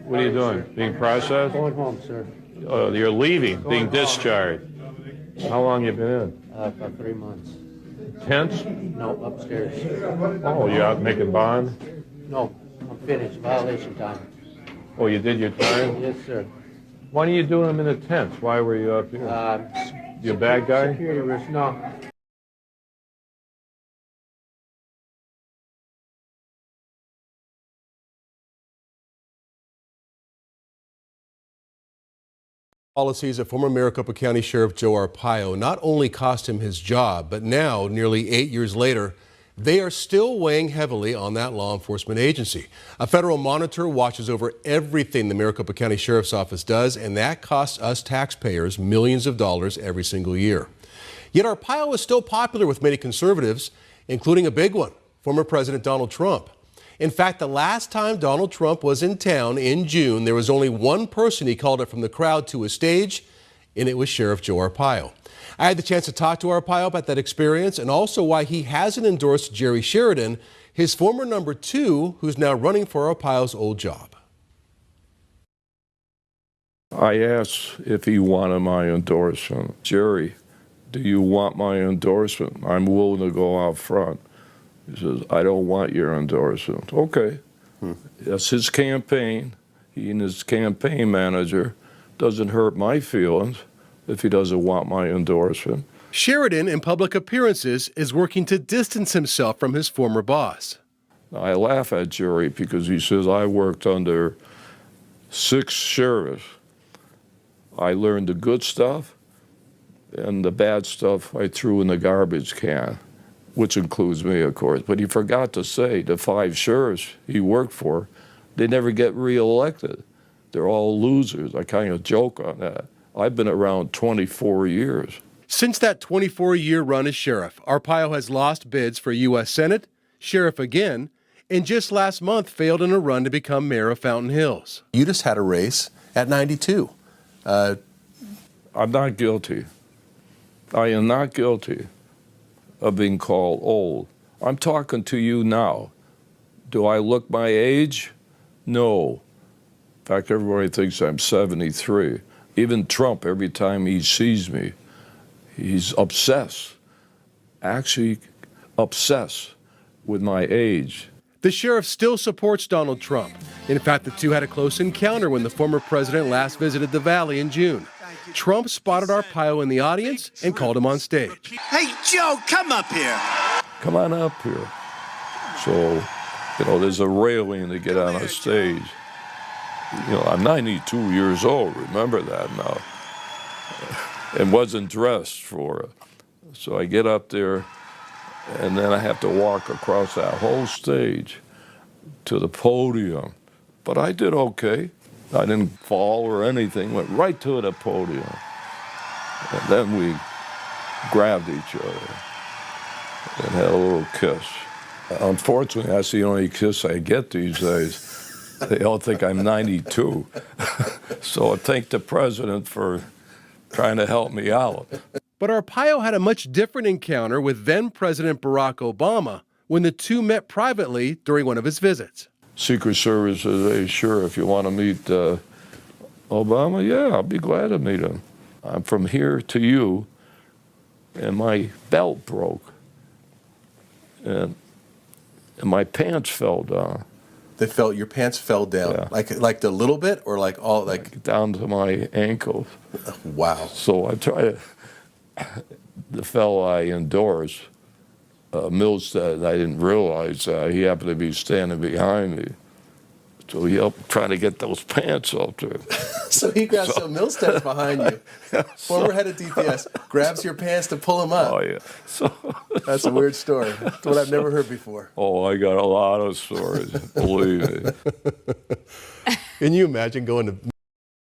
What are you doing? Being processed? Going home, sir. You're leaving, being discharged. How long you been in? About 3 months. Tense? No, upstairs. Oh, you out making bond? No, I'm finished. Violation time. Oh, you did your time? Yes, sir. Why are you doing them in a tent? Why were you up here? You a bad guy? Security risk, no. Policies of former Maricopa County Sheriff Joe Arpaio not only cost him his job, but now, nearly 8 years later, they are still weighing heavily on that law enforcement agency. A federal monitor watches over everything the Maricopa County Sheriff's Office does, and that costs us taxpayers millions of dollars every single year. Yet Arpaio is still popular with many conservatives, including a big one, former President Donald Trump. In fact, the last time Donald Trump was in town in June, there was only one person he called up from the crowd to a stage, and it was Sheriff Joe Arpaio. I had the chance to talk to Arpaio about that experience and also why he hasn't endorsed Jerry Sheridan, his former number 2, who's now running for Arpaio's old job. I asked if he wanted my endorsement. Jerry, do you want my endorsement? I'm willing to go out front. He says, I don't want your endorsement. Okay. That's his campaign. He and his campaign manager. Doesn't hurt my feelings if he doesn't want my endorsement. Sheridan, in public appearances, is working to distance himself from his former boss. I laugh at Jerry because he says, I worked under 6 sheriffs. I learned the good stuff, and the bad stuff I threw in the garbage can, which includes me, of course. But he forgot to say the 5 sheriffs he worked for, they never get reelected. They're all losers. I kind of joke on that. I've been around 24 years. Since that 24-year run as sheriff, Arpaio has lost bids for U.S. Senate, sheriff again, and just last month failed in a run to become mayor of Fountain Hills. You just had a race at 92. I'm not guilty. I am not guilty of being called old. I'm talking to you now. Do I look my age? No. In fact, everybody thinks I'm 73. Even Trump, every time he sees me, he's obsessed, actually obsessed with my age. The sheriff still supports Donald Trump. In fact, the two had a close encounter when the former president last visited the Valley in June. Trump spotted Arpaio in the audience and called him on stage. Hey, Joe, come up here. Come on up here. So, there's a railing to get on a stage. I'm 92 years old, remember that now, and wasn't dressed for it. So I get up there, and then I have to walk across that whole stage to the podium. But I did okay. I didn't fall or anything, went right to the podium. And then we grabbed each other and had a little kiss. Unfortunately, that's the only kiss I get these days. They all think I'm 92. So I thank the president for trying to help me out. But Arpaio had a much different encounter with then-President Barack Obama when the two met privately during one of his visits. Secret Service says, hey, sure, if you want to meet Obama, yeah, I'll be glad to meet him. I'm from here to you, and my belt broke, and my pants fell down. Your pants fell down, yeah. like a little bit, or like all like down to my ankles. Wow! So I try to. The fellow I endorsed, Milstead, I didn't realize he happened to be standing behind me. So he helped try to get those pants off there. So he grabs some Milstead's behind you. Former head of DPS grabs your pants to pull him up. Oh, yeah. That's a weird story. That's what I've never heard before. Oh, I got a lot of stories, believe me. Can you imagine going to